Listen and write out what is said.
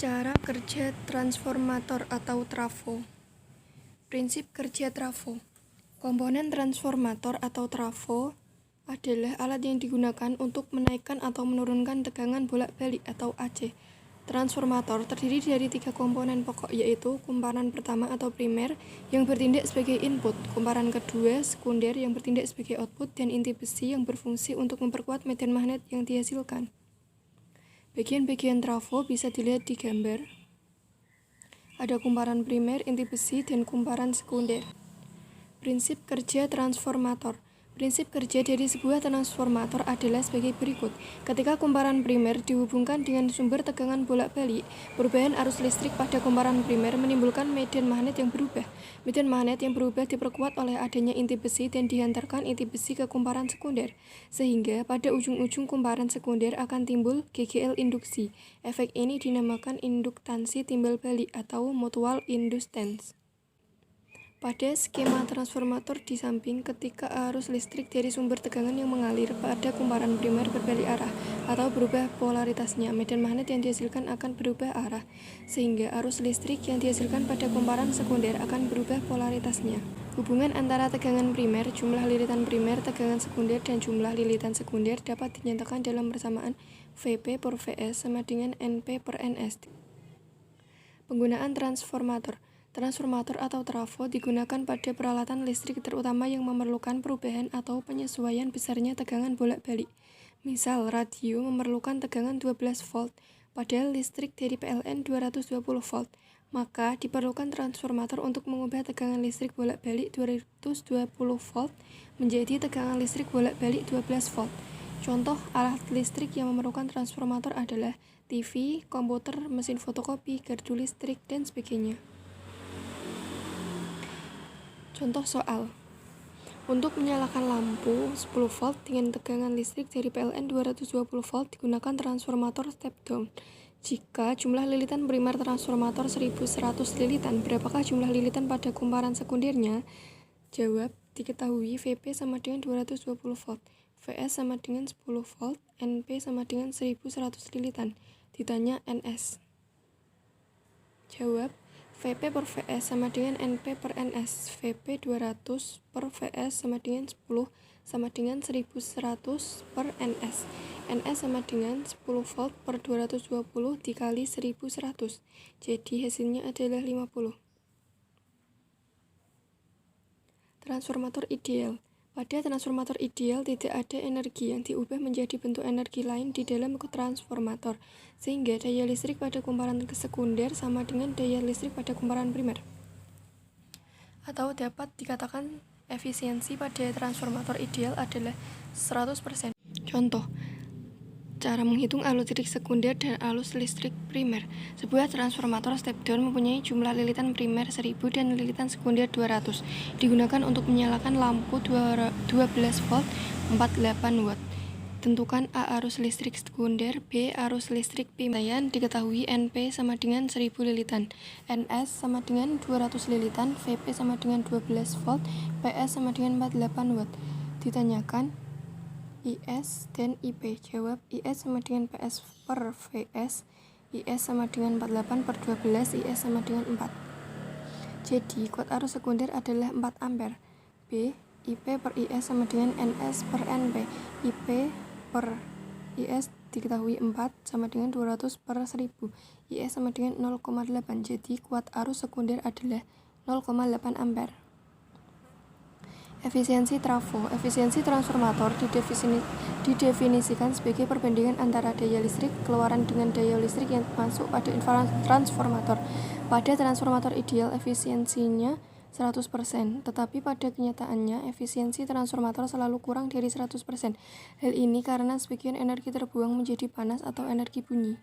Cara kerja transformator atau trafo. Prinsip kerja trafo. Komponen transformator atau trafo adalah alat yang digunakan untuk menaikkan atau menurunkan tegangan bolak-balik atau AC. Transformator terdiri dari 3 komponen pokok, yaitu kumparan pertama atau primer yang bertindak sebagai input, kumparan kedua sekunder yang bertindak sebagai output, dan inti besi yang berfungsi untuk memperkuat medan magnet yang dihasilkan. Bagian-bagian trafo bisa dilihat di gambar. Ada kumparan primer, inti besi, dan kumparan sekunder. Prinsip kerja transformator. Prinsip kerja dari sebuah transformator adalah sebagai berikut. Ketika kumparan primer dihubungkan dengan sumber tegangan bolak-balik, perubahan arus listrik pada kumparan primer menimbulkan medan magnet yang berubah. Medan magnet yang berubah diperkuat oleh adanya inti besi dan dihantarkan inti besi ke kumparan sekunder, sehingga pada ujung-ujung kumparan sekunder akan timbul GGL induksi. Efek ini dinamakan induktansi timbal balik atau mutual inductance. Pada skema transformator di samping, ketika arus listrik dari sumber tegangan yang mengalir pada kumparan primer berbalik arah atau berubah polaritasnya, medan magnet yang dihasilkan akan berubah arah, sehingga arus listrik yang dihasilkan pada kumparan sekunder akan berubah polaritasnya. Hubungan antara tegangan primer, jumlah lilitan primer, tegangan sekunder, dan jumlah lilitan sekunder dapat dinyatakan dalam persamaan Vp per Vs sama dengan Np per Ns. Penggunaan transformator. Transformator atau trafo digunakan pada peralatan listrik terutama yang memerlukan perubahan atau penyesuaian besarnya tegangan bolak-balik. Misal, radio memerlukan tegangan 12 volt, padahal listrik dari PLN 220 volt. Maka diperlukan transformator untuk mengubah tegangan listrik bolak-balik 220 volt menjadi tegangan listrik bolak-balik 12 volt. Contoh alat listrik yang memerlukan transformator adalah TV, komputer, mesin fotokopi, gardu listrik, dan sebagainya. Contoh soal. Untuk menyalakan lampu 10 volt dengan tegangan listrik dari PLN 220 volt digunakan transformator step down. Jika jumlah lilitan primer transformator 1100 lilitan, berapakah jumlah lilitan pada kumparan sekundernya? Jawab, diketahui Vp sama dengan 220 volt, Vs sama dengan 10 volt, Np sama dengan 1100 lilitan. Ditanya Ns. Jawab, Vp per Vs sama dengan Np per Ns. Vp 200 per Vs sama dengan 10 sama dengan 1100 per Ns. Ns sama dengan 10 volt per 220 dikali 1100. Jadi hasilnya adalah 50. Transformator ideal. Pada transformator ideal tidak ada energi yang diubah menjadi bentuk energi lain di dalam transformator, sehingga daya listrik pada kumparan sekunder sama dengan daya listrik pada kumparan primer. Atau dapat dikatakan efisiensi pada transformator ideal adalah 100%. Contoh, cara menghitung arus listrik sekunder dan arus listrik primer. Sebuah transformator step down mempunyai jumlah lilitan primer 1000 dan lilitan sekunder 200. Digunakan untuk menyalakan lampu 12 volt 48 watt. Tentukan A arus listrik sekunder, B arus listrik primer. Diketahui Np sama dengan 1000 lilitan, Ns sama dengan 200 lilitan, Vp sama dengan 12 volt, Ps sama dengan 48 watt. Ditanyakan IS dan IP. Jawab, IS sama dengan PS per Vs, IS sama dengan 48 per 12, IS sama dengan 4. Jadi, kuat arus sekunder adalah 4 ampere. B, IP per IS sama dengan NS per NP. IP per IS diketahui 4 sama dengan 200 per 1000. IS sama dengan 0,8. Jadi, kuat arus sekunder adalah 0,8 ampere. Efisiensi trafo. Efisiensi transformator didefinisikan sebagai perbandingan antara daya listrik keluaran dengan daya listrik yang masuk pada transformator. Pada transformator ideal efisiensinya 100%, tetapi pada kenyataannya efisiensi transformator selalu kurang dari 100%. Hal ini karena sebagian energi terbuang menjadi panas atau energi bunyi.